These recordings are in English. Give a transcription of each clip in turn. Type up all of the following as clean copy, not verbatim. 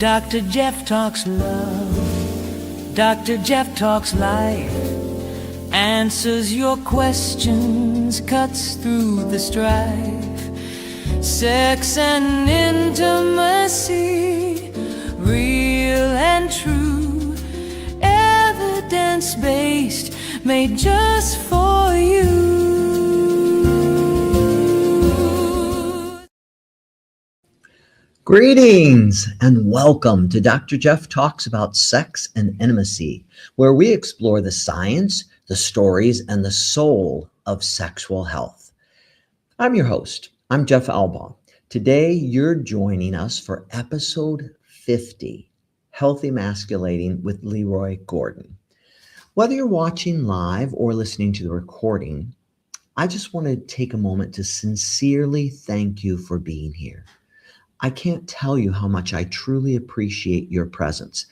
Dr. Jeff talks love, Dr. Jeff talks life, answers your questions, cuts through the strife. Sex and intimacy, real and true, evidence-based, made just for you. Greetings and welcome to Dr. Jeff Talks About Sex and Intimacy, where we explore the science, the stories, and the soul of sexual health. I'm your host. I'm Jeff Albaugh. Today, you're joining us for episode 50, Healthy Masculating with LeRoy Gordon. Whether you're watching live or listening to the recording, I just want to take a moment to sincerely thank you for being here. I can't tell you how much I truly appreciate your presence.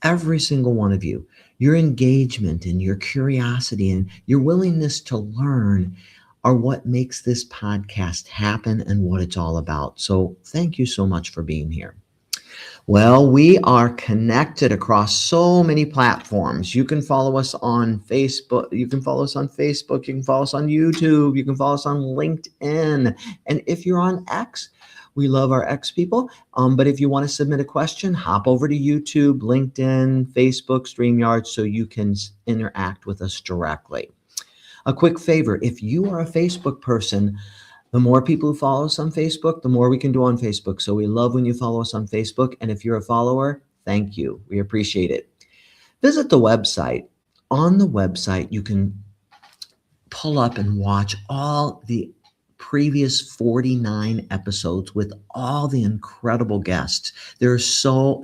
Every single one of you, your engagement and your curiosity and your willingness to learn are what makes this podcast happen and what it's all about. So thank you so much for being here. Well, we are connected across so many platforms. You can follow us on Facebook. You can follow us on Facebook. You can follow us on YouTube. You can follow us on LinkedIn. And if you're on X, we love our X people. But if you want to submit a question, hop over to YouTube, LinkedIn, Facebook, StreamYard, so you can interact with us directly. A quick favor, if you are a Facebook person, the more people who follow us on Facebook, the more we can do on Facebook. So we love when you follow us on Facebook. And if you're a follower, thank you. We appreciate it. Visit the website. On the website, you can pull up and watch all the previous 49 episodes with all the incredible guests. There's so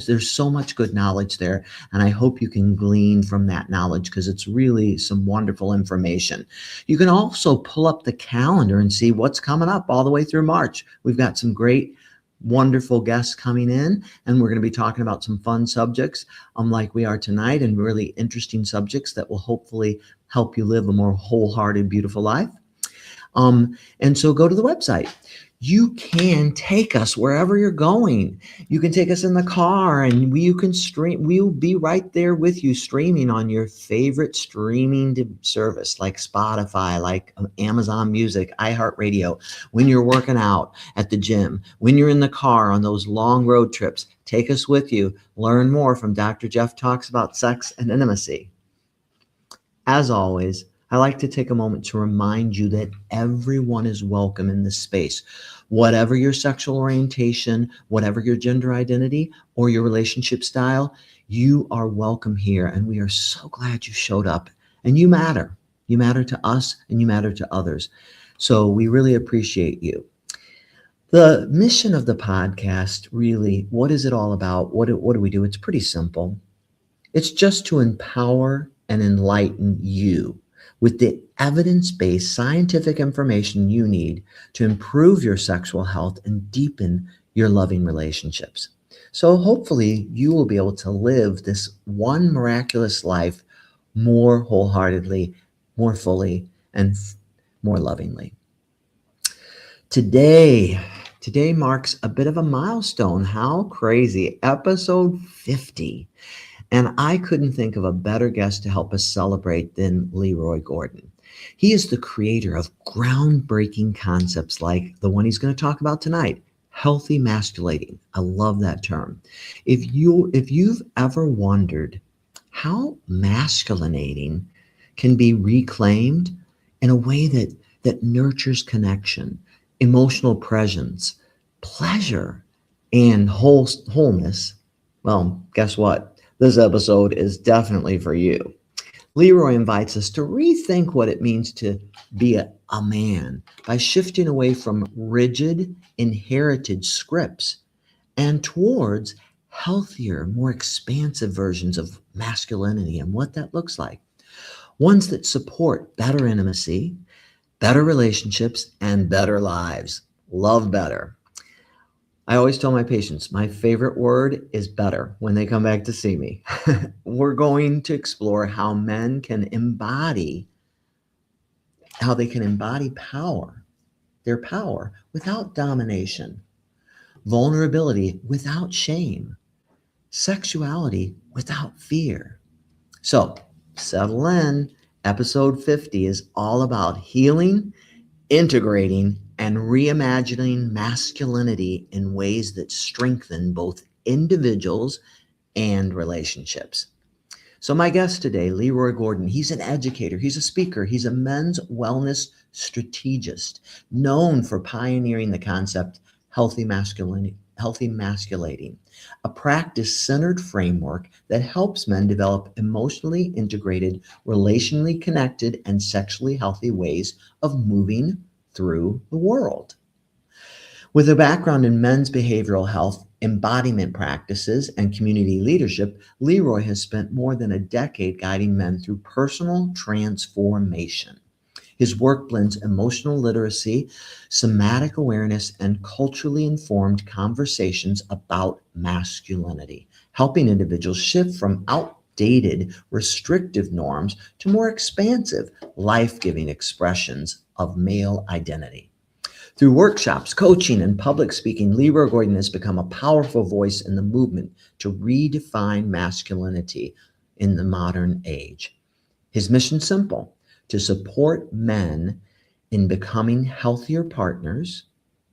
much good knowledge there, and I hope you can glean from that knowledge because it's really some wonderful information. You can also pull up the calendar and see what's coming up all the way through March. We've got some great, wonderful guests coming in, and we're going to be talking about some fun subjects like we are tonight, and really interesting subjects that will hopefully help you live a more wholehearted, beautiful life. And so go to the website. You can take us wherever you're going. You can take us in the car and you can stream. We'll be right there with you streaming on your favorite streaming service like Spotify, like Amazon Music, iHeartRadio. When you're working out at the gym, when you're in the car on those long road trips, take us with you. Learn more from Dr. Jeff Talks About Sex and Intimacy. As always, I like to take a moment to remind you that everyone is welcome in this space. Whatever your sexual orientation, whatever your gender identity or your relationship style, you are welcome here. And we are so glad you showed up. And you matter. You matter to us and you matter to others. So we really appreciate you. The mission of the podcast, really, what is it all about? What do we do? It's pretty simple. It's just to empower and enlighten you with the evidence-based scientific information you need to improve your sexual health and deepen your loving relationships. So hopefully you will be able to live this one miraculous life more wholeheartedly, more fully, and more lovingly. Today marks a bit of a milestone. How crazy. Episode 50. And I couldn't think of a better guest to help us celebrate than LeRoy Gordon. He is the creator of groundbreaking concepts like the one he's going to talk about tonight, healthy masculating. I love that term. If you've ever wondered how masculinating can be reclaimed in a way that nurtures connection, emotional presence, pleasure, and wholeness, well, guess what? This episode is definitely for you. LeRoy invites us to rethink what it means to be a man by shifting away from rigid, inherited scripts and towards healthier, more expansive versions of masculinity and what that looks like. Ones that support better intimacy, better relationships, and better lives. Love better. I always tell my patients, my favorite word is better when they come back to see me. We're going to explore how men can embody power, their power without domination, vulnerability without shame, sexuality without fear. So, settle in. Episode 50 is all about healing, integrating, and reimagining masculinity in ways that strengthen both individuals and relationships. So, my guest today, LeRoy Gordon, he's an educator, he's a speaker, he's a men's wellness strategist, known for pioneering the concept healthy masculinity. Healthy masculating, a practice centered framework that helps men develop emotionally integrated, relationally connected, and sexually healthy ways of moving through the world. With a background in men's behavioral health, embodiment practices, and community leadership, LeRoy has spent more than a decade guiding men through personal transformation. His work blends emotional literacy, somatic awareness, and culturally informed conversations about masculinity, helping individuals shift from outdated, restrictive norms to more expansive, life giving expressions of male identity. Through workshops, coaching, and public speaking, LeRoy Gordon has become a powerful voice in the movement to redefine masculinity in the modern age. His mission is simple: to support men in becoming healthier partners.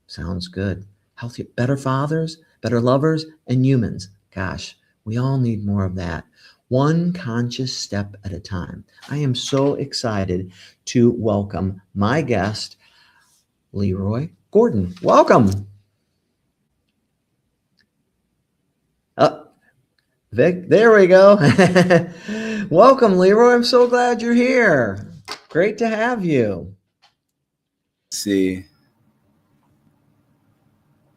Sounds good. Healthier, better fathers, better lovers, and humans. Gosh, we all need more of that. One conscious step at a time. I am so excited to welcome my guest, LeRoy Gordon. Welcome. Vic, there we go. Welcome, LeRoy. I'm so glad you're here. Great to have you. See.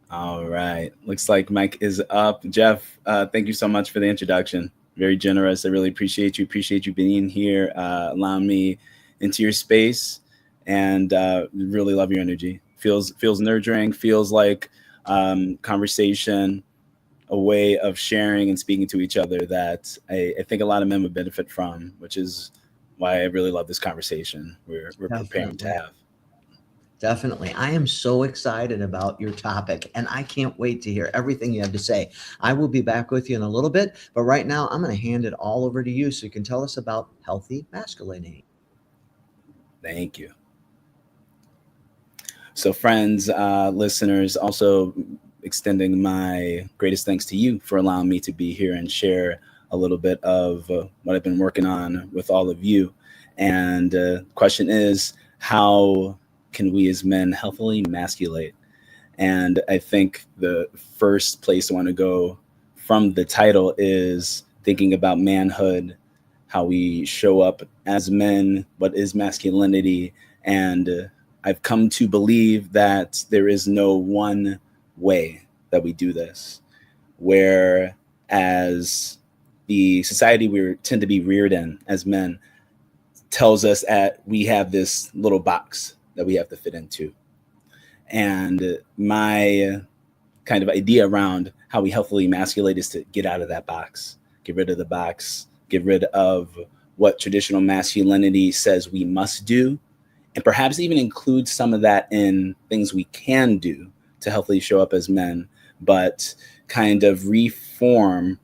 All right. Looks like Mike is up. Jeff, thank you so much for the introduction. Very generous. I really appreciate you. Appreciate you being here, allowing me into your space, and really love your energy. Feels nurturing. Feels like conversation, a way of sharing and speaking to each other that I think a lot of men would benefit from, which is why I really love this conversation we're preparing to have. Definitely. I am so excited about your topic, and I can't wait to hear everything you have to say. I will be back with you in a little bit, but right now I'm going to hand it all over to you so you can tell us about healthy masculinity. Thank you. So friends, listeners, also extending my greatest thanks to you for allowing me to be here and share a little bit of what I've been working on with all of you. And the question is, how can we as men healthily masculate? And I think the first place I want to go from the title is thinking about manhood, how we show up as men, what is masculinity. And I've come to believe that there is no one way that we do this, whereas the society we tend to be reared in as men tells us that we have this little box that we have to fit into. And my kind of idea around how we healthily emasculate is to get out of that box, get rid of the box, get rid of what traditional masculinity says we must do, and perhaps even include some of that in things we can do to healthily show up as men, but kind of reform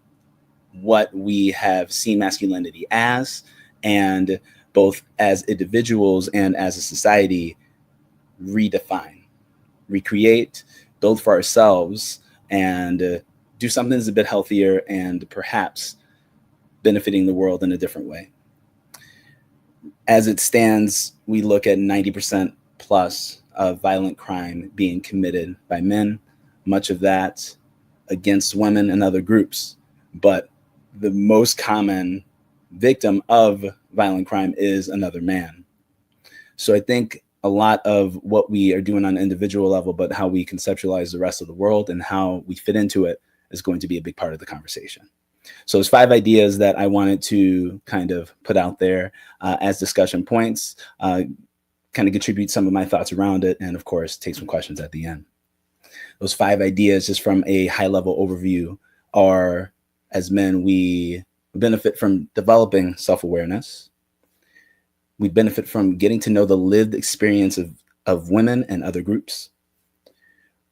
what we have seen masculinity as, and both as individuals and as a society, redefine, recreate, build for ourselves, and do something that's a bit healthier and perhaps benefiting the world in a different way. As it stands, we look at 90% plus of violent crime being committed by men, much of that against women and other groups. But the most common victim of violent crime is another man. So I think a lot of what we are doing on an individual level, but how we conceptualize the rest of the world and how we fit into it is going to be a big part of the conversation. So there's 5 ideas that I wanted to kind of put out there as discussion points, kind of contribute some of my thoughts around it, and of course, take some questions at the end. Those 5 ideas, just from a high level overview, are as men, we benefit from developing self-awareness. We benefit from getting to know the lived experience of women and other groups.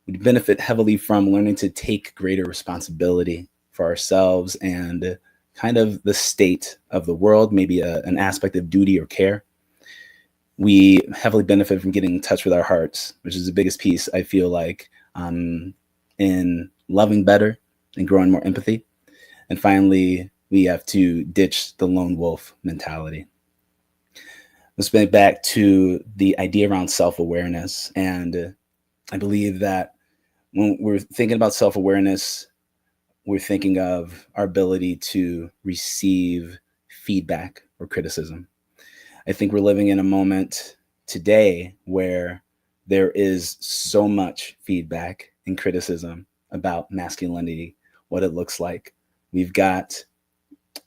We benefit heavily from learning to take greater responsibility for ourselves and kind of the state of the world, maybe an aspect of duty or care. We heavily benefit from getting in touch with our hearts, which is the biggest piece, I feel like, in loving better and growing more empathy. And finally, we have to ditch the lone wolf mentality. Let's bring it back to the idea around self-awareness. And I believe that when we're thinking about self-awareness, we're thinking of our ability to receive feedback or criticism. I think we're living in a moment today where there is so much feedback and criticism about masculinity, what it looks like. We've got,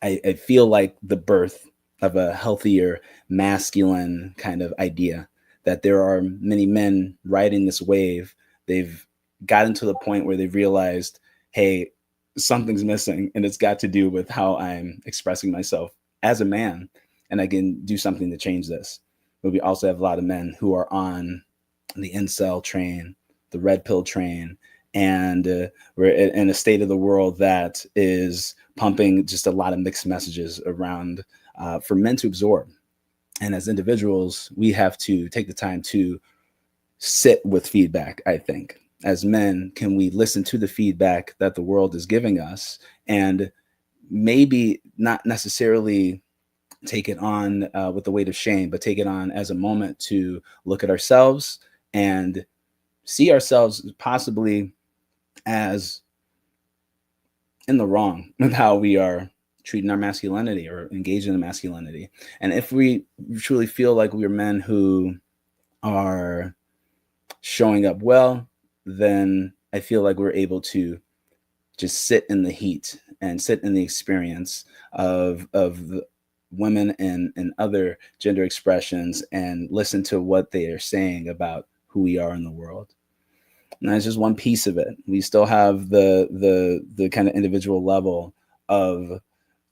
I feel like, the birth of a healthier masculine kind of idea, that there are many men riding this wave. They've gotten to the point where they've realized, hey, something's missing, and it's got to do with how I'm expressing myself as a man, and I can do something to change this. But we also have a lot of men who are on the incel train, the red pill train, and we're in a state of the world that is pumping just a lot of mixed messages around for men to absorb. And as individuals, we have to take the time to sit with feedback. I think as men, can we listen to the feedback that the world is giving us, and maybe not necessarily take it on with the weight of shame, but take it on as a moment to look at ourselves and see ourselves possibly as in the wrong with how we are treating our masculinity or engaging in masculinity. And if we truly feel like we're men who are showing up well, then I feel like we're able to just sit in the heat and sit in the experience of the women and other gender expressions and listen to what they are saying about who we are in the world. And that's just one piece of it. We still have the kind of individual level of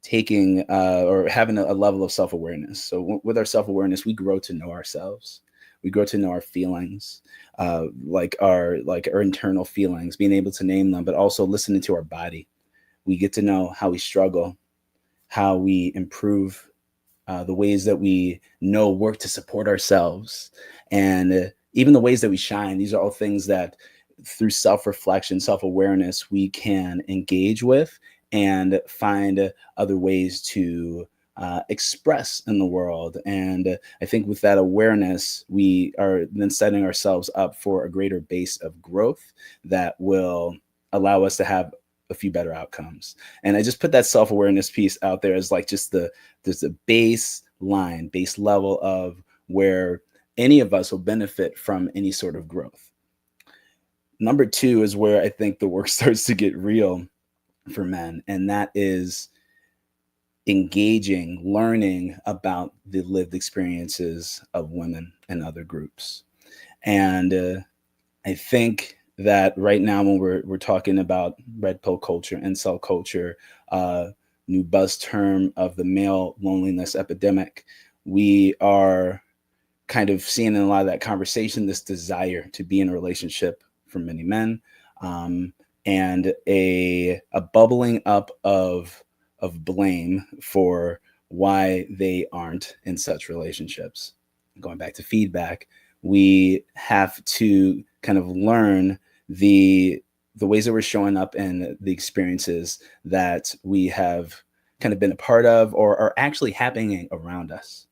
taking or having a level of self-awareness. So with our self-awareness, we grow to know ourselves. We grow to know our feelings, like our internal feelings, being able to name them, but also listening to our body. We get to know how we struggle, how we improve, the ways that we know work to support ourselves, and even the ways that we shine. These are all things that through self-reflection, self-awareness, we can engage with and find other ways to express in the world. And I think with that awareness, we are then setting ourselves up for a greater base of growth that will allow us to have a few better outcomes. And I just put that self-awareness piece out there as like just there's a base level of where any of us will benefit from any sort of growth. Number two is where I think the work starts to get real for men, and that is engaging, learning about the lived experiences of women and other groups. And I think that right now, when we're talking about red pill culture, incel culture, new buzz term of the male loneliness epidemic, we are kind of seeing in a lot of that conversation this desire to be in a relationship for many men, and a bubbling up of blame for why they aren't in such relationships. Going back to feedback, we have to kind of learn the ways that we're showing up and the experiences that we have kind of been a part of or are actually happening around us.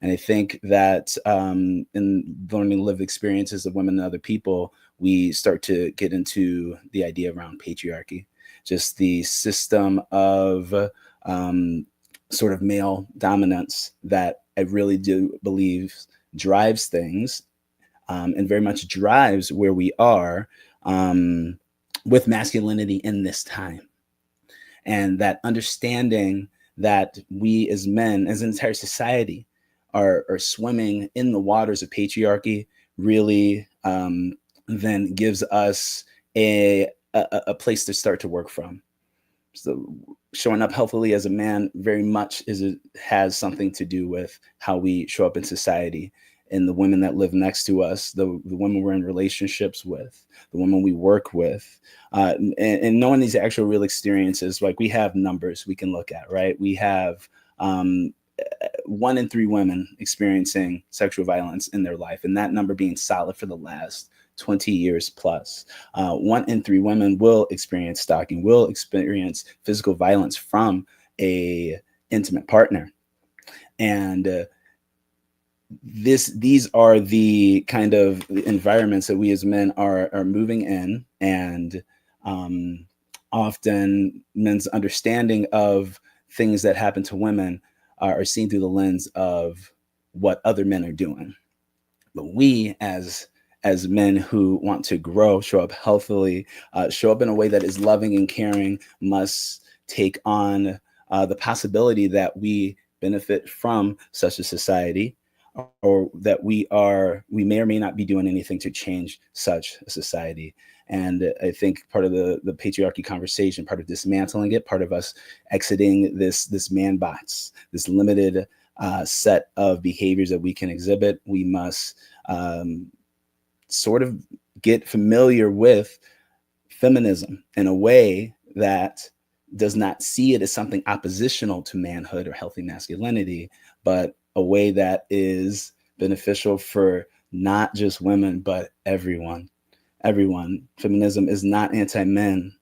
And I think that in learning lived experiences of women and other people, we start to get into the idea around patriarchy, just the system of sort of male dominance that I really do believe drives things, and very much drives where we are with masculinity in this time. And that understanding that we as men, as an entire society, are swimming in the waters of patriarchy really then gives us a place to start to work from. So showing up healthily as a man very much has something to do with how we show up in society. in the women that live next to us, the women we're in relationships with, the women we work with, and knowing these actual real experiences. Like, we have numbers we can look at, right? We have 1 in 3 women experiencing sexual violence in their life, and that number being solid for the last 20 years plus. 1 in 3 women will experience stalking, will experience physical violence from a intimate partner. And these are the kind of environments that we as men are moving in, and often men's understanding of things that happen to women are seen through the lens of what other men are doing. But we, as men who want to grow, show up healthily, show up in a way that is loving and caring, must take on the possibility that we benefit from such a society, or that we may or may not be doing anything to change such a society. And I think part of the patriarchy conversation, part of dismantling it, part of us exiting this man box, this limited set of behaviors that we can exhibit, we must sort of get familiar with feminism in a way that does not see it as something oppositional to manhood or healthy masculinity, but a way that is beneficial for not just women, but everyone. Feminism is not anti-men,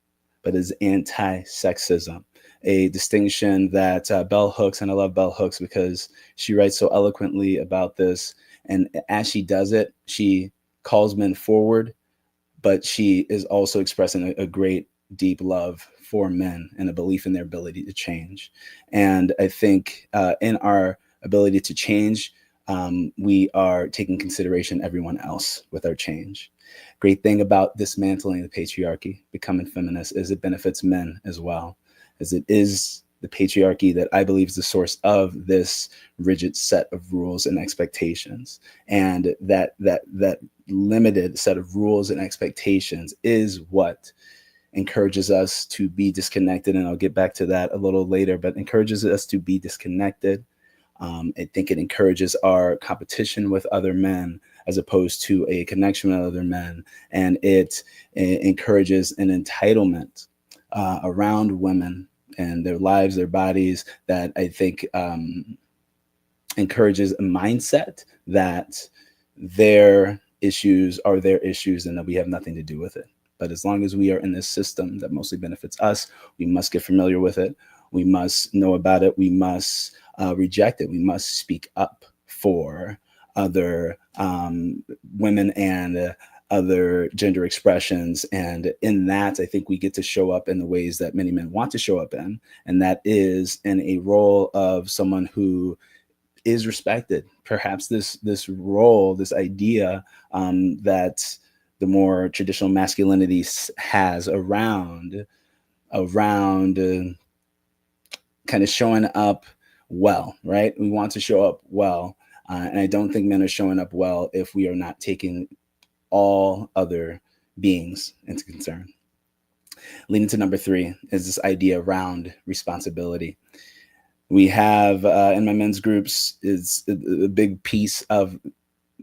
but is anti-sexism. A distinction that Bell Hooks, and I love Bell Hooks because she writes so eloquently about this. And as she does it, she calls men forward, but she is also expressing a great, deep love for men and a belief in their ability to change. And I think in our ability to change, we are taking consideration everyone else with our change. Great thing about dismantling the patriarchy, becoming feminist, is it benefits men as well, as it is the patriarchy that I believe is the source of this rigid set of rules and expectations. And that limited set of rules and expectations is what encourages us to be disconnected. And I'll get back to that a little later, but encourages us to be disconnected. I think it encourages our competition with other men as opposed to a connection with other men. And it encourages an entitlement around women and their lives, their bodies, that I think encourages a mindset that their issues are their issues and that we have nothing to do with it. But as long as we are in this system that mostly benefits us, we must get familiar with it. We must know about it. We must reject it. We must speak up for other women and other gender expressions. And in that, I think we get to show up in the ways that many men want to show up in. And that is in a role of someone who is respected. Perhaps this role, this idea that the more traditional masculinity has around kind of showing up well, right? We want to show up well. And I don't think men are showing up well if we are not taking all other beings into concern. Leading to number 3 is this idea around responsibility. We have in my men's groups is a big piece of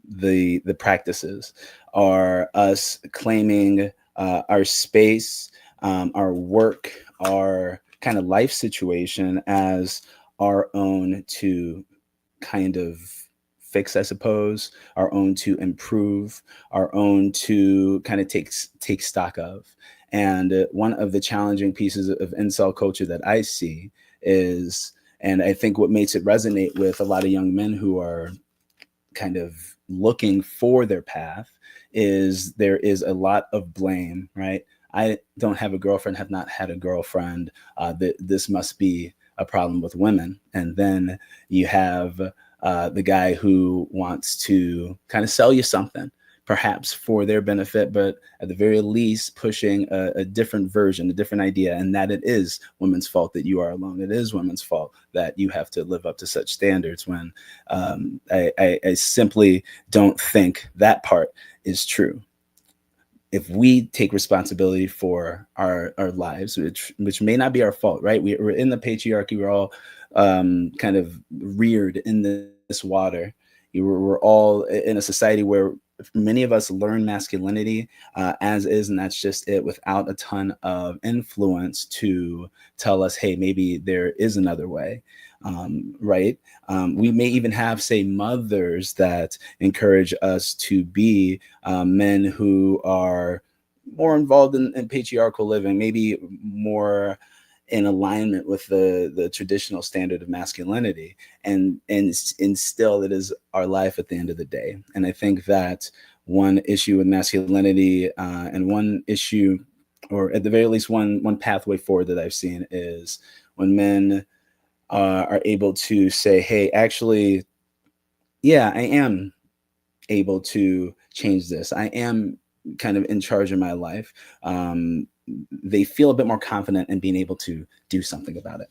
the practices are us claiming our space, our work, our kind of life situation as our own to kind of fix, I suppose, our own to improve, our own to kind of take stock of. And one of the challenging pieces of incel culture that I see is, and I think what makes it resonate with a lot of young men who are kind of looking for their path, is there is a lot of blame, right? I don't have a girlfriend, have not had a girlfriend. This must be a problem with women. And then you have the guy who wants to kind of sell you something, perhaps for their benefit, but at the very least pushing a different version, a different idea, and that it is women's fault that you are alone. It is women's fault that you have to live up to such standards, when I simply don't think that part is true. If we take responsibility for our lives, which may not be our fault, right? We're in the patriarchy. We're all kind of reared in this water. We're all in a society where many of us learn masculinity as is, and that's just it, without a ton of influence to tell us, hey, maybe there is another way. Right? We may even have, say, mothers that encourage us to be men who are more involved in patriarchal living, maybe more in alignment with the traditional standard of masculinity, and still it is our life at the end of the day. And I think that one issue with masculinity, and one issue, or at the very least one pathway forward that I've seen, is when men are able to say, hey, actually, yeah, I am able to change this. I am kind of in charge of my life. They feel a bit more confident in being able to do something about it.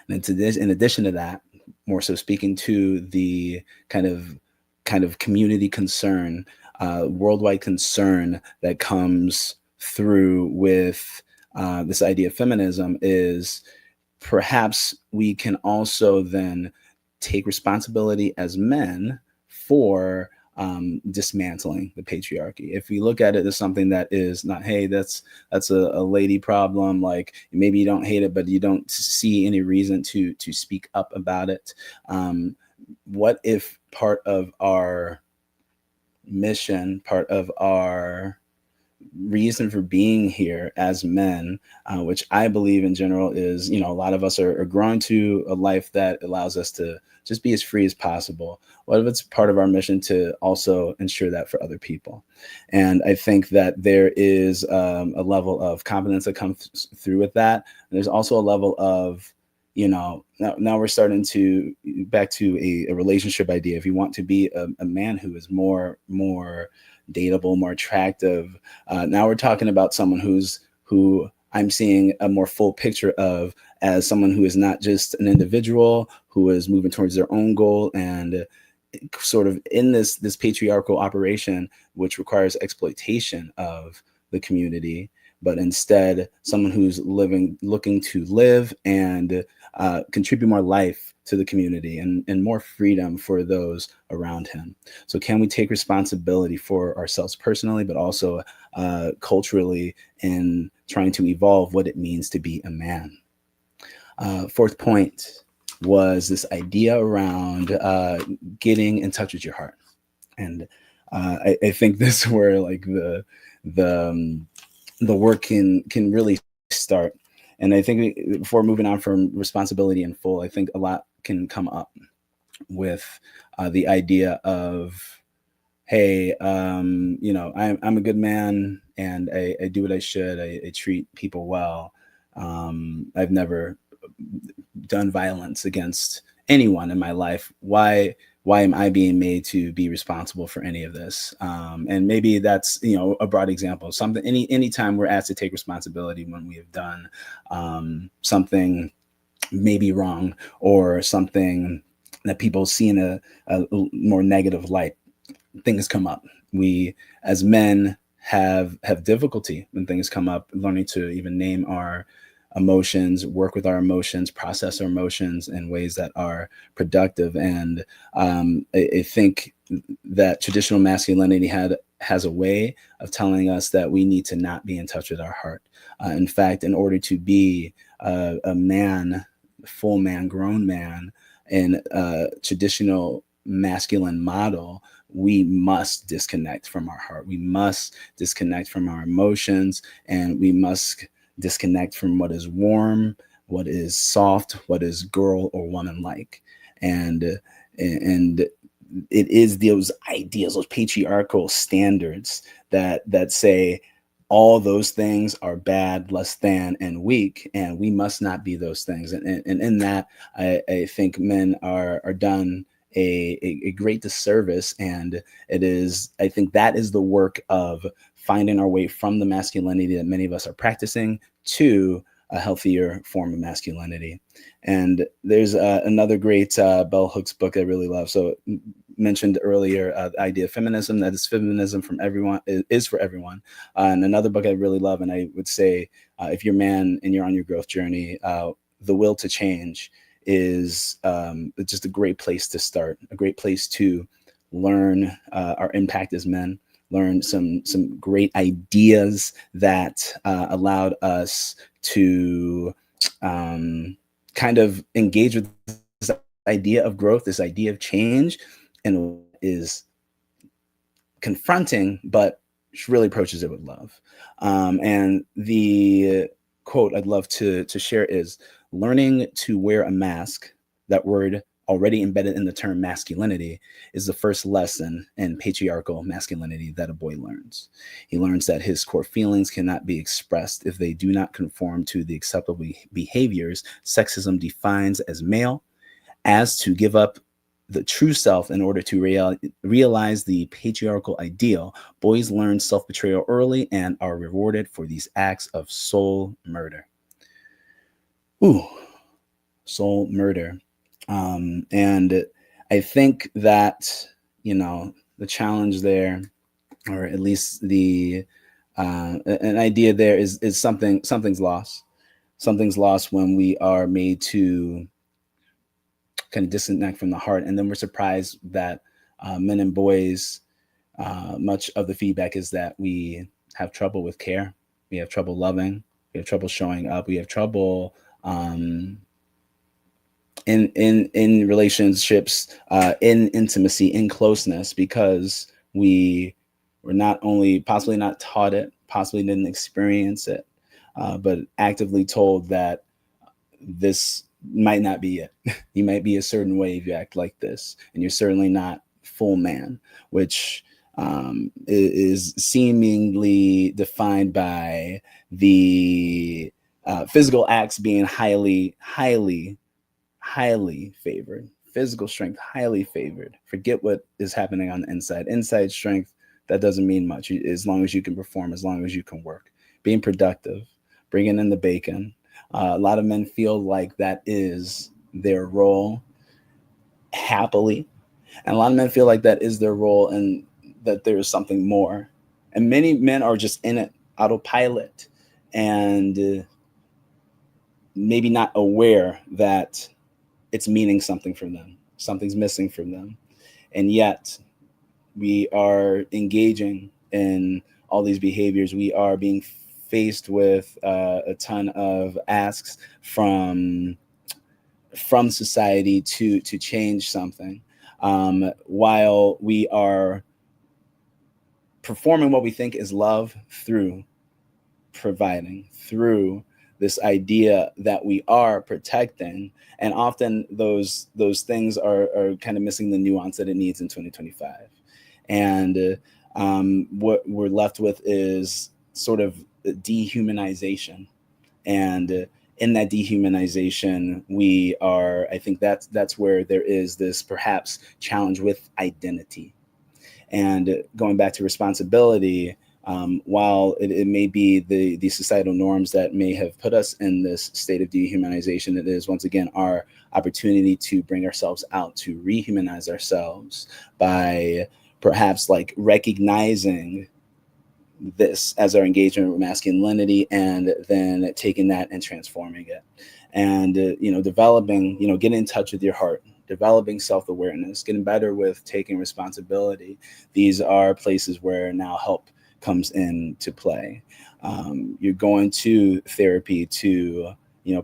And to this, in addition to that, more so speaking to the kind of community concern, worldwide concern that comes through with this idea of feminism, is perhaps we can also then take responsibility as men for dismantling the patriarchy. If we look at it as something that is not, hey, that's a lady problem, like maybe you don't hate it, but you don't see any reason to speak up about it. What if part of our mission, part of our reason for being here as men, which I believe in general is, a lot of us are growing to a life that allows us to just be as free as possible. What if it's part of our mission to also ensure that for other people? And I think that there is a level of confidence that comes through with that. And there's also a level of, now we're starting to back to a relationship idea. If you want to be a man who is more dateable, more attractive, now we're talking about someone who I'm seeing a more full picture of as someone who is not just an individual who is moving towards their own goal and sort of in this patriarchal operation, which requires exploitation of the community, but instead someone who's looking to live and contribute more life to the community and more freedom for those around him. So can we take responsibility for ourselves personally, but also culturally, in trying to evolve what it means to be a man? Fourth point was this idea around getting in touch with your heart. And I think this is where like the work can really start. And I think before moving on from responsibility in full, I think a lot can come up with the idea of, hey, I'm a good man and I do what I should. I treat people well. I've never done violence against anyone in my life. Why am I being made to be responsible for any of this? And maybe that's, a broad example. Something, anytime we're asked to take responsibility when we have done something maybe wrong, or something that people see in a more negative light, things come up. We as men have difficulty when things come up, learning to even name our emotions, work with our emotions, process our emotions in ways that are productive. And I think that traditional masculinity has a way of telling us that we need to not be in touch with our heart. In fact, in order to be a man, full man, grown man in a traditional masculine model, we must disconnect from our heart. We must disconnect from our emotions, and we must disconnect from what is warm, what is soft, what is girl or woman like. And it is those ideas, those patriarchal standards that say all those things are bad, less than, and weak, and we must not be those things. And in that, I think men are done a great disservice. And I think that is the work of finding our way from the masculinity that many of us are practicing to a healthier form of masculinity. And there's another great bell hooks book I really love. So mentioned earlier, the idea of feminism, that is feminism from everyone, is for everyone. And another book I really love, and I would say if you're a man and you're on your growth journey, The Will to Change is just a great place to start, a great place to learn our impact as men, learn some great ideas that allowed us to kind of engage with this idea of growth, this idea of change, and is confronting, but she really approaches it with love. And the quote I'd love to share is, learning to wear a mask, that word already embedded in the term masculinity, is the first lesson in patriarchal masculinity that a boy learns. He learns that his core feelings cannot be expressed if they do not conform to the acceptable behaviors sexism defines as male, as to give up the true self in order to realize the patriarchal ideal. Boys learn self-betrayal early and are rewarded for these acts of soul murder. Ooh, soul murder. And I think that, the challenge there, or at least the an idea there is something's lost. Something's lost when we are made to kind of disconnect from the heart, and then we're surprised that men and boys, much of the feedback is that we have trouble with care, we have trouble loving, we have trouble showing up, we have trouble in relationships, in intimacy, in closeness, because we were not only possibly not taught it, possibly didn't experience it, but actively told that this might not be it. You might be a certain way if you act like this, and you're certainly not full man, which is seemingly defined by the physical acts being highly favored. Physical strength, highly favored. Forget what is happening on the inside. Inside strength, that doesn't mean much as long as you can perform, as long as you can work. Being productive, bringing in the bacon. A lot of men feel like that is their role, happily. And a lot of men feel like that is their role and that there is something more. And many men are just in it, autopilot, and maybe not aware that it's meaning something for them. Something's missing from them. And yet we are engaging in all these behaviors. We are being faced with a ton of asks from society to change something, while we are performing what we think is love through providing, through this idea that we are protecting. And often those things are kind of missing the nuance that it needs in 2025. And what we're left with is sort of dehumanization. And in that dehumanization, I think that's where there is this perhaps challenge with identity. And going back to responsibility, while it may be the societal norms that may have put us in this state of dehumanization, it is once again our opportunity to bring ourselves out, to rehumanize ourselves by perhaps like recognizing this as our engagement with masculinity, and then taking that and transforming it, and developing, getting in touch with your heart, developing self-awareness, getting better with taking responsibility. These are places where now help comes into play. You're going to therapy to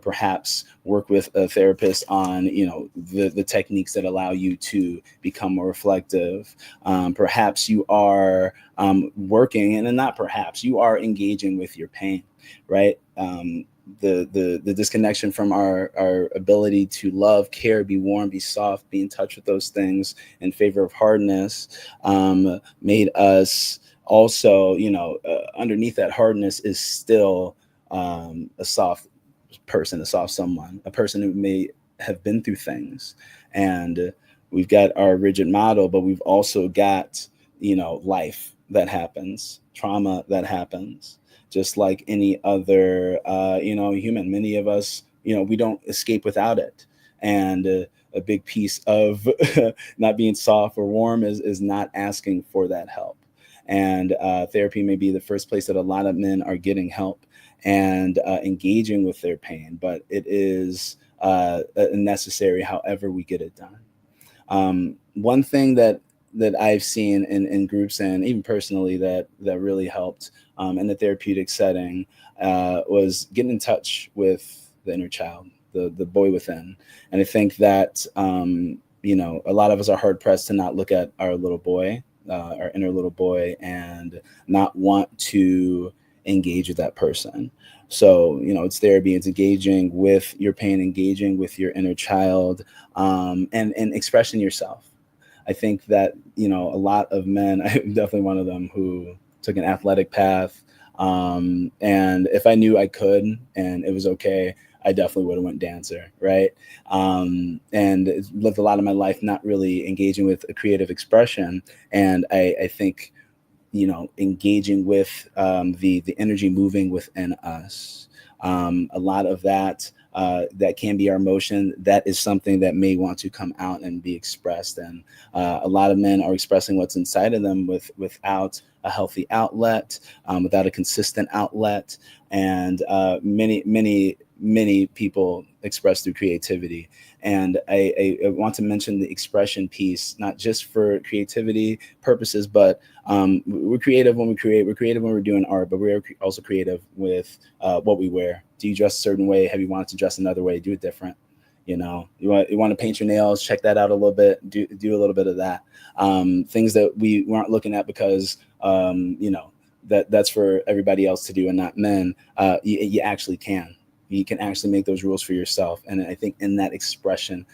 perhaps work with a therapist on the techniques that allow you to become more reflective. Perhaps you are working, and then not perhaps, you are engaging with your pain, right? The disconnection from our ability to love, care, be warm, be soft, be in touch with those things in favor of hardness, made us also, underneath that hardness is still a soft person, a soft someone, a person who may have been through things. And we've got our rigid model, but we've also got, life that happens, trauma that happens, just like any other, human. Many of us, we don't escape without it. And a big piece of not being soft or warm is not asking for that help. And therapy may be the first place that a lot of men are getting help and engaging with their pain, but it is necessary, however we get it done. One thing that I've seen in groups and even personally that really helped in the therapeutic setting was getting in touch with the inner child, the boy within. And I think that a lot of us are hard pressed to not look at our little boy, our inner little boy, and not want to engage with that person. So, it's therapy, it's engaging with your pain, engaging with your inner child, and expressing yourself. I think that, a lot of men, I'm definitely one of them, who took an athletic path. And if I knew I could and it was okay, I definitely would have went dancer, right? And lived a lot of my life not really engaging with a creative expression. And I think, engaging with the energy moving within us. A lot of that that can be our emotion. That is something that may want to come out and be expressed. And a lot of men are expressing what's inside of them without a healthy outlet, without a consistent outlet. And many people express through creativity. And I want to mention the expression piece, not just for creativity purposes, but we're creative when we create. We're creative when we're doing art, but we're also creative with what we wear. Do you dress a certain way? Have you wanted to dress another way? Do it different. You want to paint your nails, check that out a little bit, do a little bit of that. Things that we weren't looking at because, that's for everybody else to do and not men. You actually can. You can actually make those rules for yourself. And I think in that expression,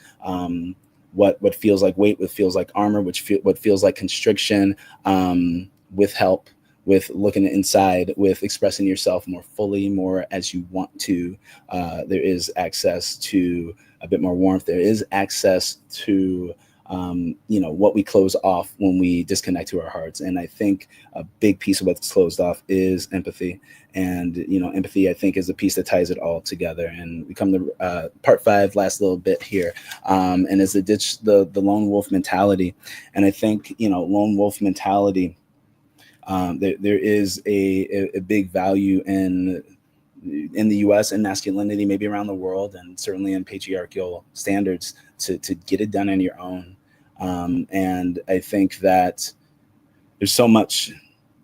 what feels like weight, what feels like armor, what feels like constriction, with help, with looking inside, with expressing yourself more fully, more as you want to, there is access to a bit more warmth. There is access to what we close off when we disconnect to our hearts. And I think a big piece of what's closed off is empathy. And, empathy, I think, is the piece that ties it all together. And we come to part 5, last little bit here, and is the ditch the lone wolf mentality. And I think, lone wolf mentality, there is a big value in the US and masculinity, maybe around the world, and certainly in patriarchal standards to get it done on your own. And I think that there's so much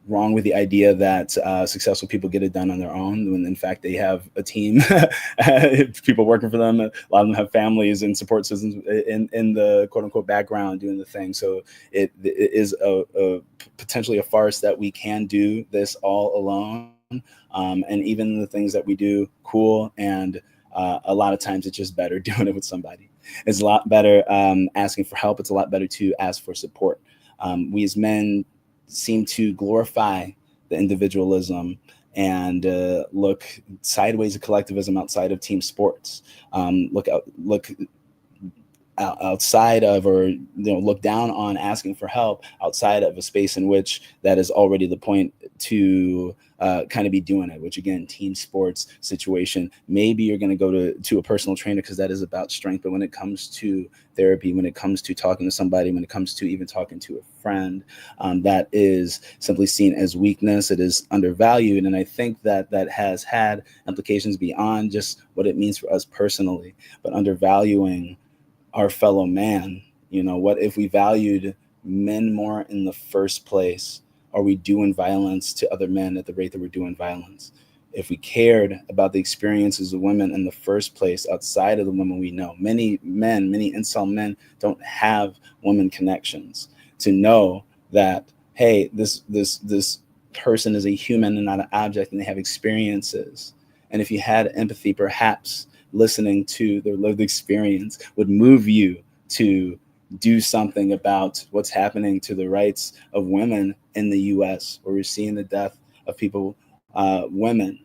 wrong with the idea that successful people get it done on their own, when in fact they have a team, people working for them. A lot of them have families and support systems in the quote unquote background doing the thing. So it is a potentially a farce that we can do this all alone. And even the things that we do, cool. And a lot of times it's just better doing it with somebody. It's a lot better asking for help. It's a lot better to ask for support. We as men seem to glorify the individualism and look sideways at collectivism outside of team sports. Look outside of, or look down on asking for help outside of a space in which that is already the point to kind of be doing it, which again, team sports situation. Maybe you're going to go to a personal trainer because that is about strength. But when it comes to therapy, when it comes to talking to somebody, when it comes to even talking to a friend, that is simply seen as weakness. It is undervalued. And I think that has had implications beyond just what it means for us personally, but undervaluing our fellow man. What if we valued men more in the first place? Are we doing violence to other men at the rate that we're doing violence? If we cared about the experiences of women in the first place, outside of the women we know, many incel men don't have women connections to know that, hey, this person is a human and not an object, and they have experiences. And if you had empathy, perhaps listening to their lived experience would move you to do something about what's happening to the rights of women in the US, where we're seeing the death of people, women,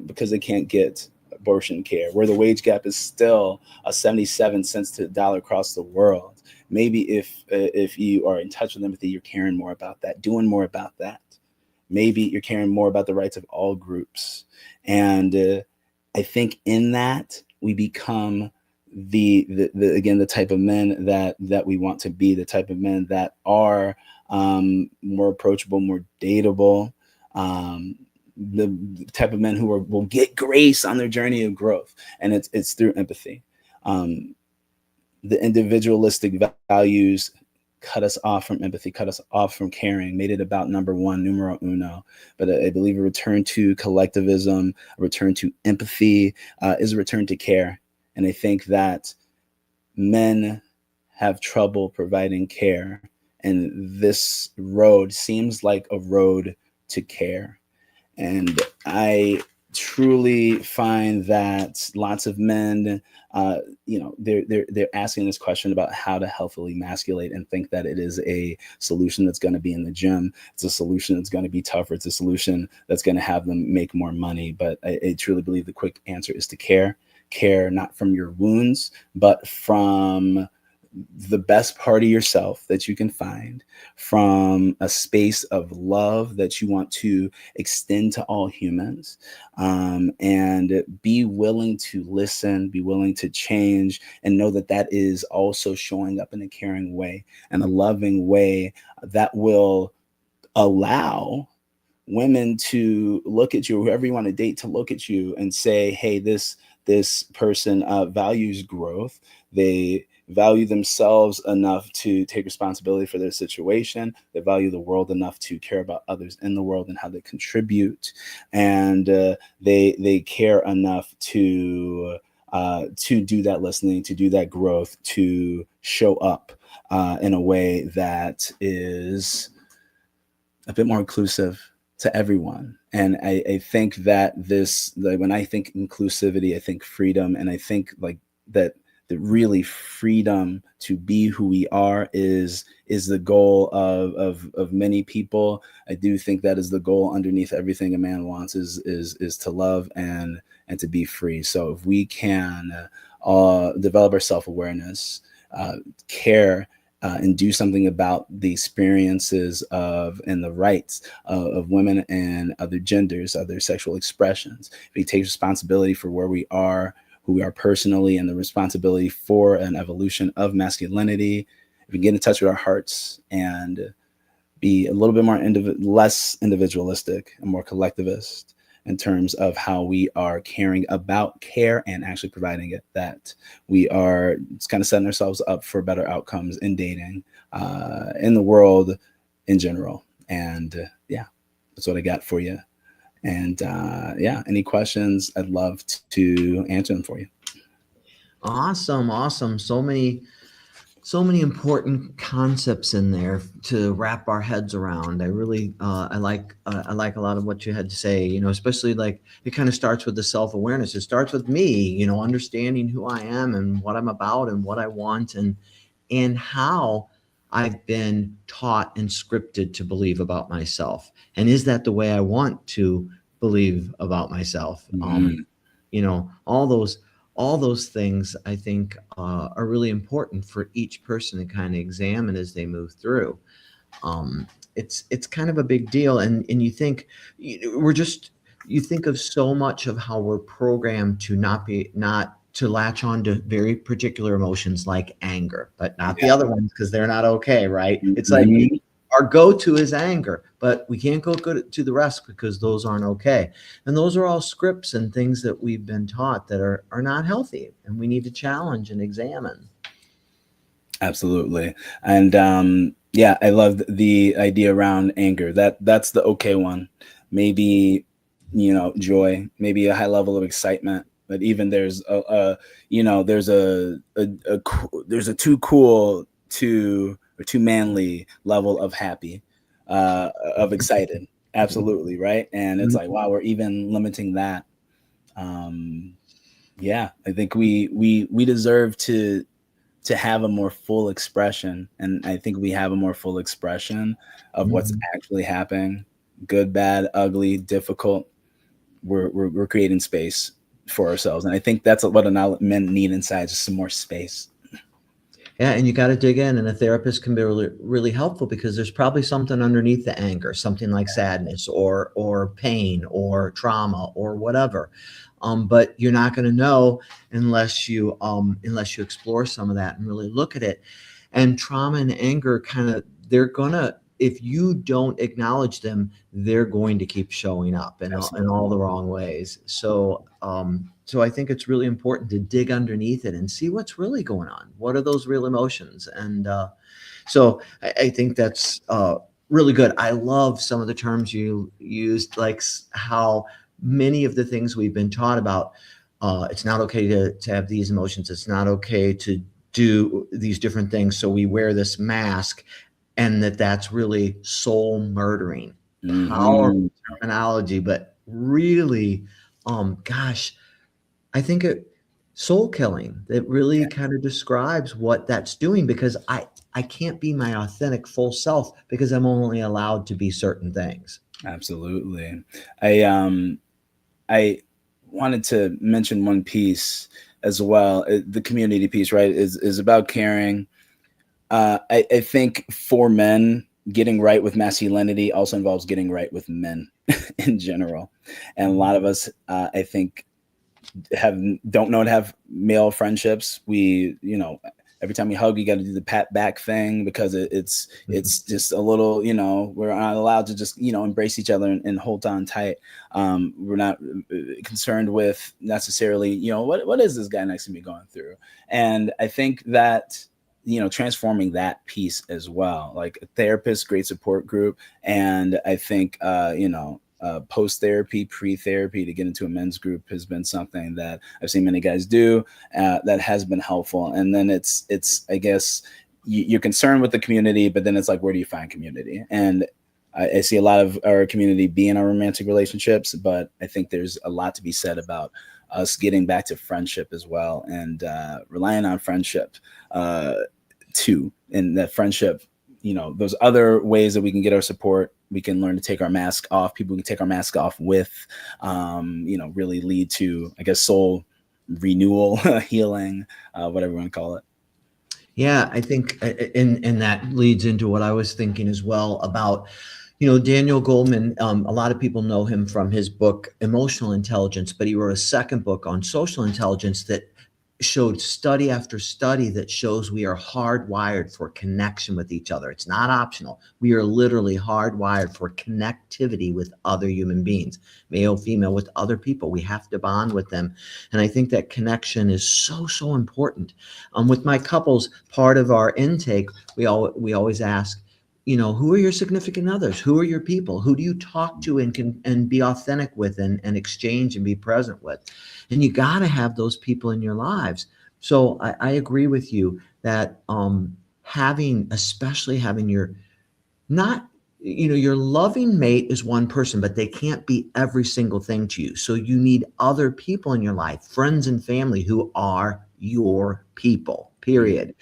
because they can't get abortion care, where the wage gap is still 77 cents to the dollar across the world. Maybe if you are in touch with empathy, you're caring more about that, doing more about that. Maybe you're caring more about the rights of all groups. And I think in that we become the type of men that we want to be, the type of men that are more approachable, more dateable, the type of men who will get grace on their journey of growth. And it's through empathy. Um, the individualistic values cut us off from empathy, cut us off from caring, made it about number one, numero uno. But I believe a return to collectivism, a return to empathy, is a return to care. And I think that men have trouble providing care. And this road seems like a road to care. And I truly find that lots of men, they're asking this question about how to healthily masculate and think that it is a solution that's going to be in the gym. It's a solution that's going to be tougher. It's a solution that's going to have them make more money. But I truly believe the quick answer is to care, not from your wounds, but from the best part of yourself that you can find, from a space of love that you want to extend to all humans, and be willing to listen, be willing to change, and know that that is also showing up in a caring way and a loving way that will allow women to look at you, whoever you want to date, to look at you and say, hey, this person values growth. They value themselves enough to take responsibility for their situation. They value the world enough to care about others in the world and how they contribute. And they care enough to do that listening, to do that growth, to show up in a way that is a bit more inclusive to everyone. And I think that when I think inclusivity, I think freedom, and I think like that really freedom to be who we are is the goal of many people. I do think that is the goal underneath everything a man wants is to love and to be free. So if we can develop our self-awareness, care, and do something about the experiences of and the rights of women and other genders, other sexual expressions. If we take responsibility for where we are, who we are personally, and the responsibility for an evolution of masculinity, if we get in touch with our hearts and be a little bit more less individualistic and more collectivist in terms of how we are caring about care and actually providing it, that we are kind of setting ourselves up for better outcomes in dating, in the world in general. And that's what I got for you. And any questions, I'd love to answer them for you. Awesome. So many important concepts in there to wrap our heads around. I really, I like a lot of what you had to say, especially like it kind of starts with the self-awareness. It starts with me, understanding who I am and what I'm about and what I want and how I've been taught and scripted to believe about myself. And is that the way I want to believe about myself? Mm-hmm. All those things I think are really important for each person to kind of examine as they move through. It's kind of a big deal, and you think you think of so much of how we're programmed to not to latch on to very particular emotions like anger, but not the other ones because they're not okay, right? It's like our go-to is anger, but we can't go to the rest because those aren't okay. And those are all scripts and things that we've been taught that are not healthy, and we need to challenge and examine. Absolutely. And I love the idea around anger. That's the okay one. Maybe, joy, maybe a high level of excitement. But even there's there's a too cool or too manly level of happy, of excited. Absolutely. Right. And it's like, wow, we're even limiting that. I think we deserve to have a more full expression. And I think we have a more full expression of what's actually happening, good, bad, ugly, difficult. We're creating space for ourselves. And I think that's what men need inside, just some more space. Yeah, and you got to dig in, and a therapist can be really, really helpful because there's probably something underneath the anger, something like sadness or pain or trauma or whatever. But you're not going to know unless you explore some of that and really look at it. And trauma and anger they're gonna, if you don't acknowledge them, they're going to keep showing up in all the wrong ways. So So I think it's really important to dig underneath it and see what's really going on. What are those real emotions? And so I think that's really good. I love some of the terms you used, like how many of the things we've been taught about. It's not okay to have these emotions. It's not okay to do these different things. So we wear this mask, and that's really soul murdering. Powerful Hmm. terminology, but really, gosh, I think soul killing, that really kind of describes what that's doing, because I can't be my authentic full self because I'm only allowed to be certain things. Absolutely. I wanted to mention one piece as well. The community piece, right, is about caring. I think for men, getting right with masculinity also involves getting right with men in general. And a lot of us, I think, don't know how to have male friendships. We, every time we hug, you got to do the pat back thing because it's just a little, we're not allowed to just embrace each other and hold on tight. We're not concerned with necessarily what is this guy next to me going through. And I think that transforming that piece as well, like a therapist, great support group. And I think post therapy, pre therapy to get into a men's group has been something that I've seen many guys do that has been helpful. And then it's I guess you're concerned with the community, but then it's like, where do you find community? And I see a lot of our community be in our romantic relationships, but I think there's a lot to be said about us getting back to friendship as well, and relying on friendship too. And that friendship, those other ways that we can get our support, we can learn to take our mask off. People we can take our mask off with, really lead to, I guess, soul renewal, healing, whatever you want to call it. Yeah, I think, and that leads into what I was thinking as well about, Daniel Goleman. A lot of people know him from his book, Emotional Intelligence, but he wrote a second book on social intelligence that showed study after study that shows we are hardwired for connection with each other. It's not optional. We are literally hardwired for connectivity with other human beings, male, female, with other people. We have to bond with them. And I think that connection is so, so important. With my couples, part of our intake, we always ask, who are your significant others? Who are your people? Who do you talk to and be authentic with and exchange and be present with? And you got to have those people in your lives. So I agree with you that especially having your loving mate is one person, but they can't be every single thing to you. So you need other people in your life, friends and family, who are your people, period.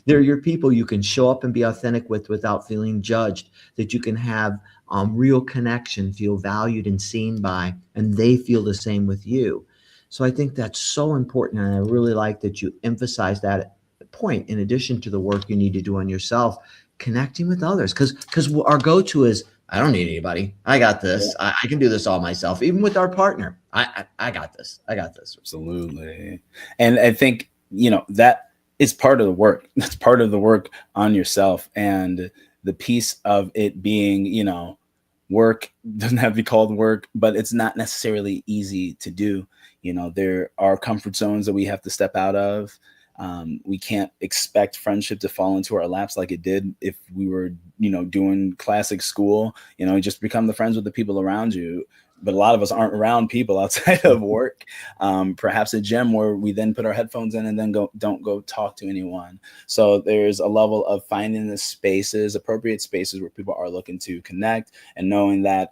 They're your people you can show up and be authentic with without feeling judged, that you can have real connection, feel valued and seen by, and they feel the same with you. So I think that's so important. And I really like that you emphasize that point, in addition to the work you need to do on yourself, connecting with others. Because our go-to is, I don't need anybody. I got this. I can do this all myself. Even with our partner, I got this. I got this. Absolutely. And I think, that is part of the work. That's part of the work on yourself. And the piece of it being, work doesn't have to be called work, but it's not necessarily easy to do. There are comfort zones that we have to step out of. We can't expect friendship to fall into our laps like it did if we were, doing classic school, just become the friends with the people around you. But a lot of us aren't around people outside of work, perhaps a gym where we then put our headphones in and then don't go talk to anyone. So there's a level of finding the spaces, appropriate spaces where people are looking to connect, and knowing that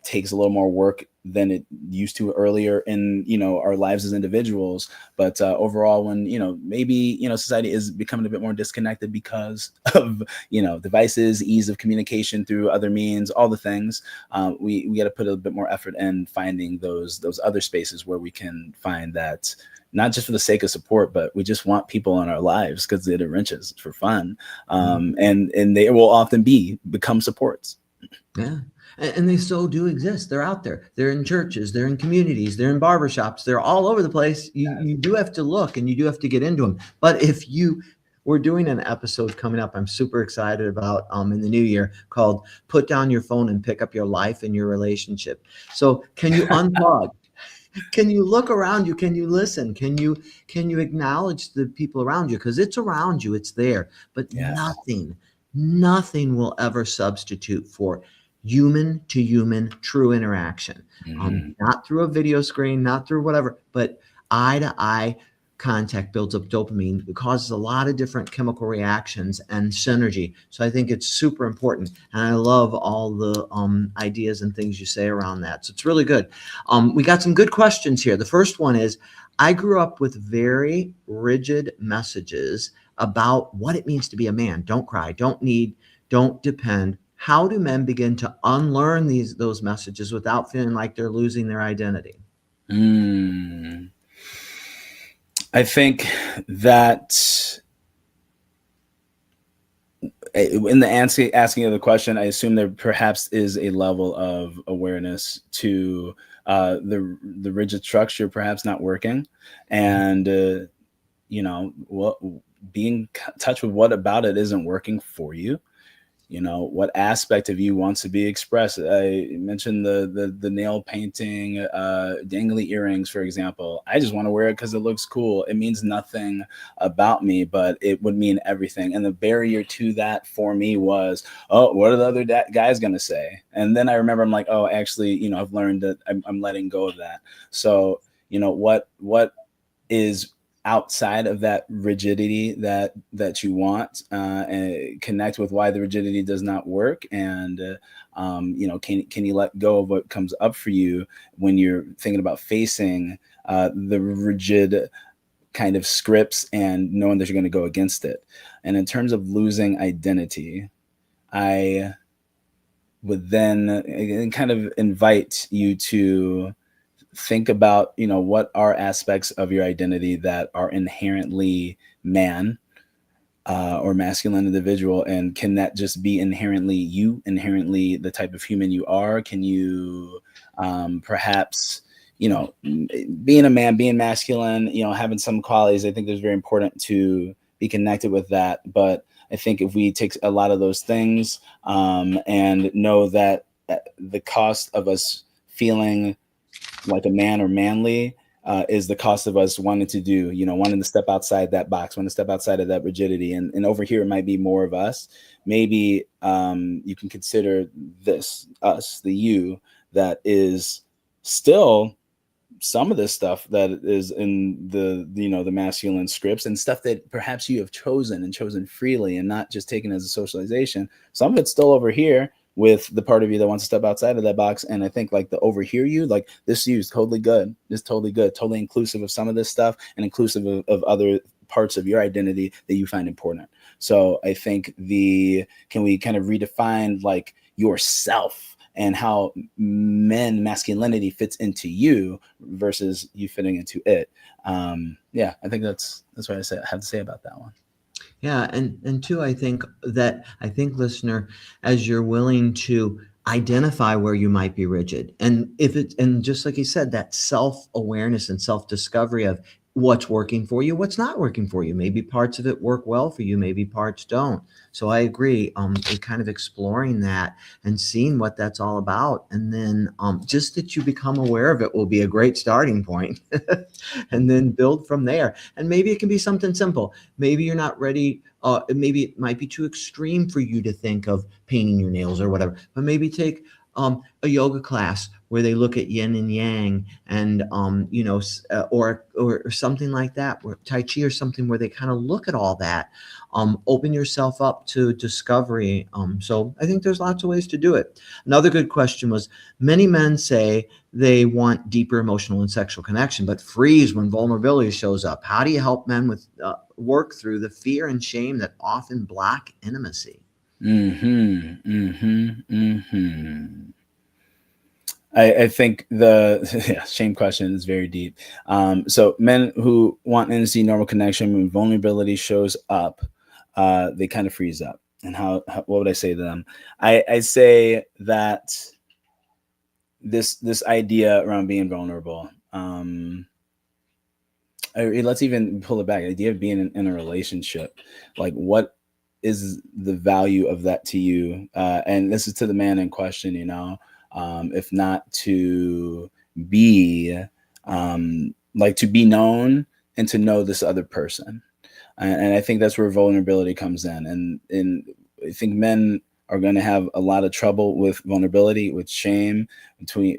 takes a little more work than it used to earlier in our lives as individuals. But overall, when maybe society is becoming a bit more disconnected because of devices, ease of communication through other means, all the things, we got to put a bit more effort in finding those other spaces where we can find that, not just for the sake of support, but we just want people in our lives because it enriches for fun, and they will often become supports. Yeah. And they so do exist. They're out there. They're in churches. They're in communities. They're in barbershops. They're all over the place. You do have to look, and you do have to get into them. But we're doing an episode coming up, I'm super excited about in the new year, called Put Down Your Phone and Pick Up Your Life and Your Relationship. So can you unplug? Can you look around you? Can you listen? Can you acknowledge the people around you? Because it's around you, it's there. But Yes. nothing will ever substitute for human to human true interaction. Hmm. Not through a video screen, not through whatever, but eye to eye contact builds up dopamine. It causes a lot of different chemical reactions and synergy. So I think it's super important. And I love all the ideas and things you say around that. So it's really good. We got some good questions here. The first one is, I grew up with very rigid messages about what it means to be a man. Don't cry, don't need, don't depend. How do men begin to unlearn those messages without feeling like they're losing their identity? Mm. I think that in the asking of the question, I assume there perhaps is a level of awareness to the rigid structure perhaps not working, and what being in touch with what about it isn't working for you. What aspect of you wants to be expressed. I mentioned the nail painting, dangly earrings, for example. I just want to wear it because it looks cool. It means nothing about me, but it would mean everything. And the barrier to that for me was, oh, what are the other guys going to say? And then I remember, I'm like, oh, actually, I've learned that I'm letting go of that. So what is outside of that rigidity that you want, and connect with why the rigidity does not work, and can you let go of what comes up for you when you're thinking about facing the rigid kind of scripts and knowing that you're going to go against it. And in terms of losing identity, I would then kind of invite you to think about, what are aspects of your identity that are inherently man, or masculine individual, and can that just be inherently you, inherently the type of human you are? Can you perhaps, being a man, being masculine, having some qualities? I think it's very important to be connected with that. But I think if we take a lot of those things, and know that the cost of us feeling like a man or manly, is the cost of us wanting to step outside that box, wanting to step outside of that rigidity. And over here, it might be more of us. Maybe you can consider this, us, the you, that is still some of this stuff that is in the masculine scripts, and stuff that perhaps you have chosen freely and not just taken as a socialization. Some of it's still over here with the part of you that wants to step outside of that box. And I think like the overhear you, like this you is totally good. This totally good, totally inclusive of some of this stuff, and inclusive of other parts of your identity that you find important. So I think can we kind of redefine like yourself and how masculinity fits into you versus you fitting into it. I think that's what I have to say about that one. Yeah, and two, I think listener, as you're willing to identify where you might be rigid, and just like you said, that self-awareness and self-discovery of what's working for you, what's not working for you. Maybe parts of it work well for you, maybe parts don't. So I agree. Kind of exploring that and seeing what that's all about, and then just that you become aware of it will be a great starting point, and then build from there. And maybe it can be something simple. Maybe you're not ready. Maybe it might be too extreme for you to think of painting your nails or whatever. But maybe take a yoga class where they look at yin and yang, and or something like that, or Tai Chi or something where they kind of look at all that. Open yourself up to discovery. So I think there's lots of ways to do it. Another good question was, many men say they want deeper emotional and sexual connection, but freeze when vulnerability shows up. How do you help men with work through the fear and shame that often block intimacy? I think the shame question is very deep. So men who want intimacy, normal connection, when vulnerability shows up, they kind of freeze up. And what would I say to them? I say that this idea around being vulnerable, let's even pull it back. The idea of being in a relationship, like what is the value of that to you? And this is to the man in question, if not to be like to be known and to know this other person. And I think that's where vulnerability comes in. And I think men are going to have a lot of trouble with vulnerability, with shame,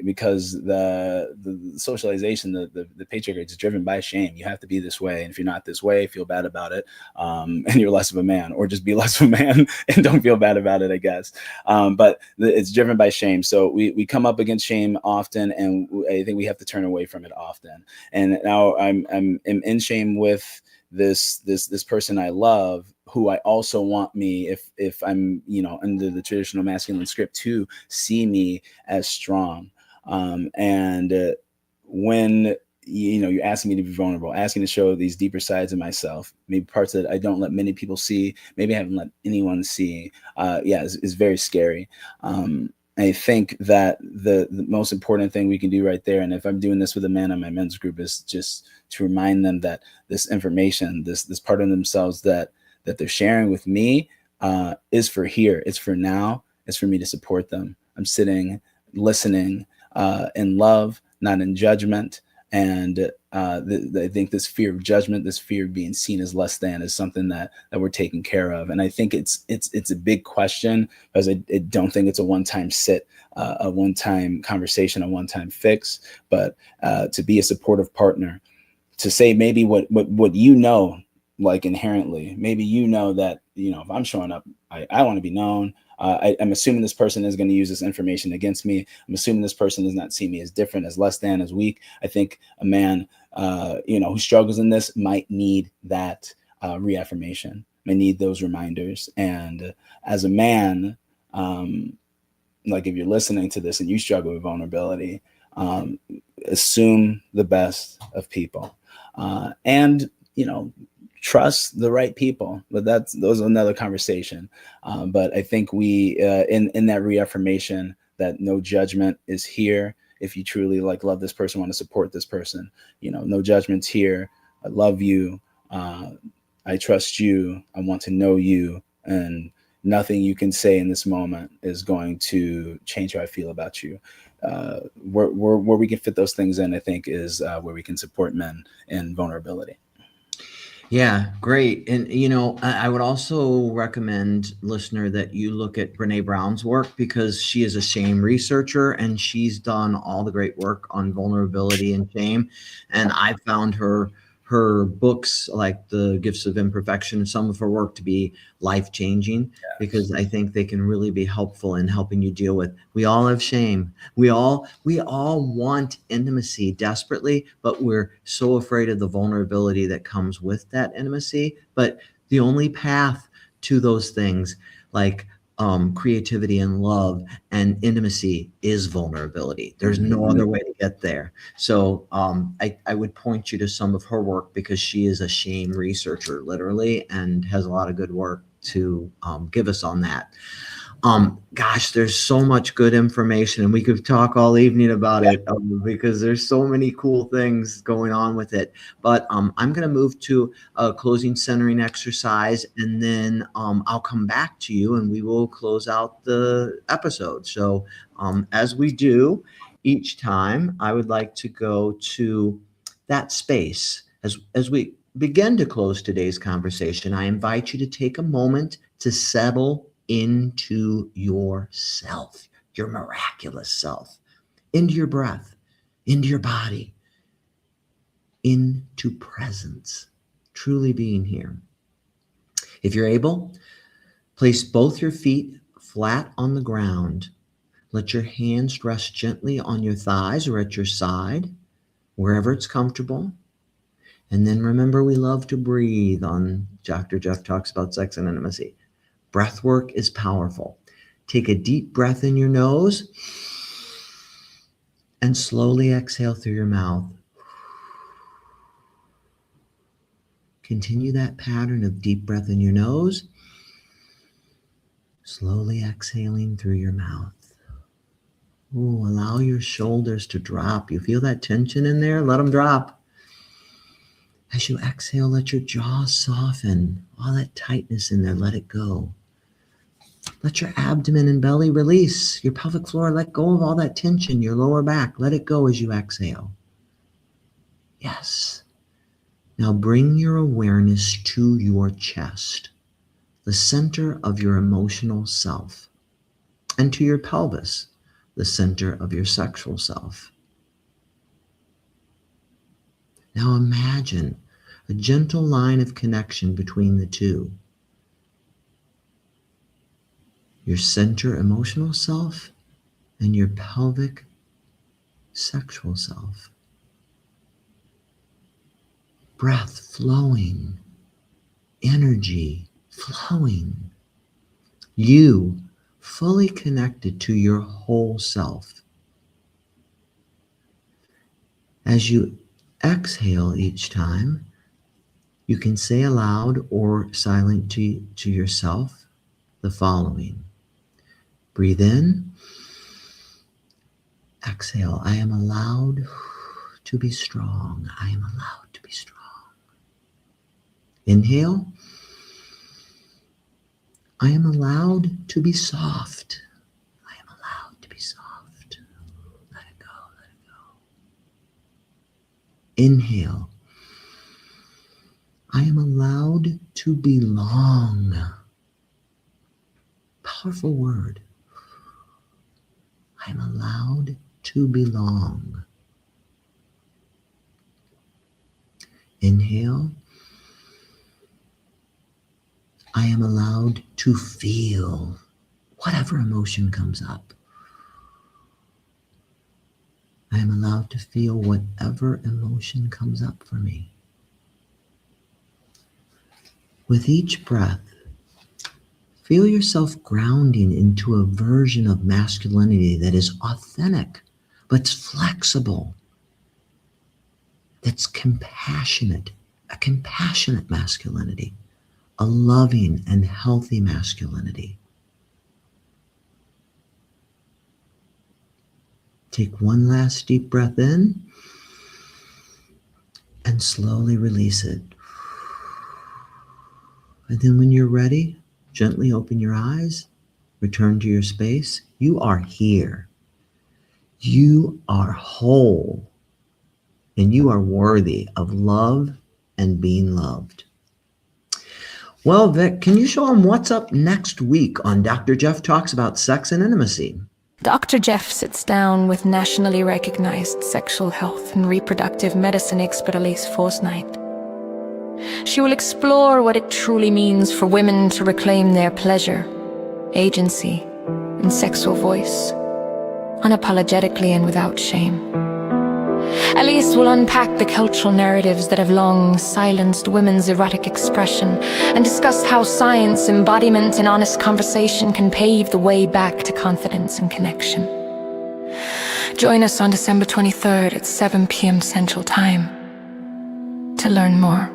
because the socialization, the patriarchy is driven by shame. You have to be this way, and if you're not this way, feel bad about it, and you're less of a man, or just be less of a man and don't feel bad about it, I guess. But it's driven by shame. So we come up against shame often, and I think we have to turn away from it often. And now I'm in shame with this person I love, who I also want me, if I'm, under the traditional masculine script, to see me as strong. And when you're asking me to be vulnerable, asking to show these deeper sides of myself, maybe parts that I don't let many people see, maybe I haven't let anyone see, is very scary. I think that the most important thing we can do right there, and if I'm doing this with a man on my men's group, is just to remind them that this information, this part of themselves that they're sharing with me, is for here. It's for now. It's for me to support them. I'm sitting, listening, in love, not in judgment. And I think this fear of judgment, this fear of being seen as less than, is something that we're taking care of. And I think it's a big question, because I don't think it's a one-time sit, a one-time conversation, a one-time fix, but to be a supportive partner, to say maybe what like inherently, maybe that, if I'm showing up, I want to be known. I'm assuming this person is going to use this information against me. I'm assuming this person does not see me as different, as less than, as weak. I think a man, who struggles in this might need that reaffirmation, may need those reminders. And as a man, like if you're listening to this and you struggle with vulnerability, assume the best of people, and trust the right people. But those are another conversation. But I think we, in that reaffirmation, that no judgment is here. If you truly love this person, want to support this person, no judgment's here. I love you. I trust you. I want to know you, and nothing you can say in this moment is going to change how I feel about you. Where we can fit those things in, I think, is where we can support men in vulnerability. Yeah, great. And, I would also recommend, listener, that you look at Brene Brown's work, because she is a shame researcher and she's done all the great work on vulnerability and shame. And I found her books, like The Gifts of Imperfection, some of her work, to be life-changing, because I think they can really be helpful in helping you deal with, we all have shame. We all want intimacy desperately, but we're so afraid of the vulnerability that comes with that intimacy. But the only path to those things, like creativity and love and intimacy, is vulnerability. There's no other way to get there. So I would point you to some of her work, because she is a shame researcher, literally, and has a lot of good work to give us on that. Gosh, there's so much good information, and we could talk all evening about it, because there's so many cool things going on with it. But I'm going to move to a closing centering exercise, and then I'll come back to you and we will close out the episode. So as we do each time, I would like to go to that space. As we begin to close today's conversation, I invite you to take a moment to settle into yourself, your miraculous self, into your breath, into your body, into presence, truly being here. If you're able, place both your feet flat on the ground. Let your hands rest gently on your thighs or at your side, wherever it's comfortable. And then remember, we love to breathe on Dr. Jeff Talks About Sex and Intimacy. Breath work is powerful. Take a deep breath in your nose and slowly exhale through your mouth. Continue that pattern of deep breath in your nose, slowly exhaling through your mouth. Ooh, allow your shoulders to drop. You feel that tension in there? Let them drop. As you exhale, let your jaw soften. All that tightness in there, let it go. Let your abdomen and belly release. Your pelvic floor, let go of all that tension. Your lower back, let it go as you exhale. Yes. Now bring your awareness to your chest, the center of your emotional self, and to your pelvis, the center of your sexual self. Now imagine a gentle line of connection between the two. Your center emotional self and your pelvic sexual self. Breath flowing, energy flowing. You fully connected to your whole self. As you exhale each time, you can say aloud or silent to yourself the following. Breathe in, exhale. I am allowed to be strong. I am allowed to be strong. Inhale, I am allowed to be soft. I am allowed to be soft. Let it go, let it go. Inhale, I am allowed to belong. Powerful word. I am allowed to belong. Inhale, I am allowed to feel whatever emotion comes up. I am allowed to feel whatever emotion comes up for me. With each breath, feel yourself grounding into a version of masculinity that is authentic, but flexible, that's compassionate, a compassionate masculinity, a loving and healthy masculinity. Take one last deep breath in and slowly release it. And then when you're ready, gently open your eyes, return to your space. You are here. You are whole, and you are worthy of love and being loved. Well, Vic, can you show them what's up next week on Dr. Jeff Talks About Sex and Intimacy? Dr. Jeff sits down with nationally recognized sexual health and reproductive medicine expert Elise Forsythe. She will explore what it truly means for women to reclaim their pleasure, agency, and sexual voice, unapologetically and without shame. Elise will unpack the cultural narratives that have long silenced women's erotic expression and discuss how science, embodiment, and honest conversation can pave the way back to confidence and connection. Join us on December 23rd at 7 p.m. Central Time to learn more.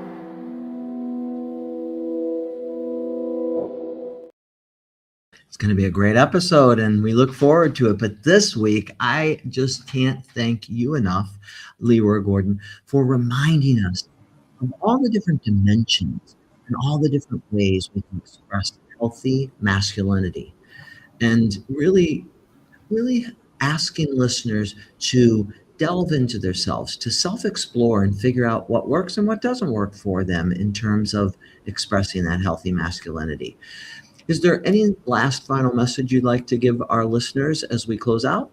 It's going to be a great episode, and we look forward to it. But this week, I just can't thank you enough, LeRoy Gordon, for reminding us of all the different dimensions and all the different ways we can express healthy masculinity. And really asking listeners to delve into themselves, to self-explore and figure out what works and what doesn't work for them in terms of expressing that healthy masculinity. Is there any last final message you'd like to give our listeners as we close out?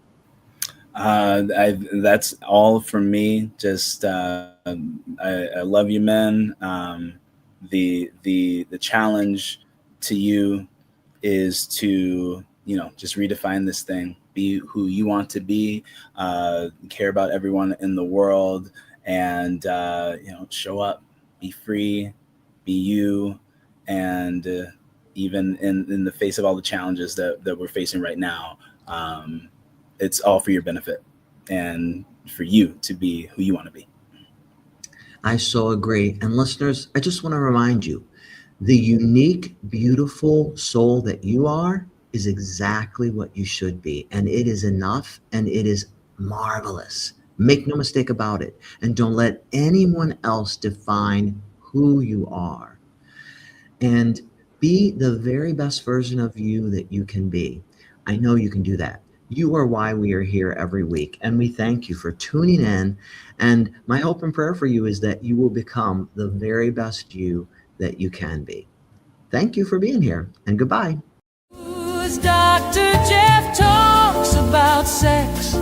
That's all from me. Just I love you, men. The challenge to you is to just redefine this thing. Be who you want to be. Care about everyone in the world, and show up. Be free. Be you, and even in the face of all the challenges that we're facing right now, it's all for your benefit and for you to be who you want to be. I so agree. And listeners, I just want to remind you, the unique, beautiful soul that you are is exactly what you should be. And it is enough, and it is marvelous. Make no mistake about it. And don't let anyone else define who you are. And be the very best version of you that you can be. I know you can do that. You are why we are here every week, and we thank you for tuning in. And my hope and prayer for you is that you will become the very best you that you can be. Thank you for being here, and goodbye. Dr. Jeff talks about sex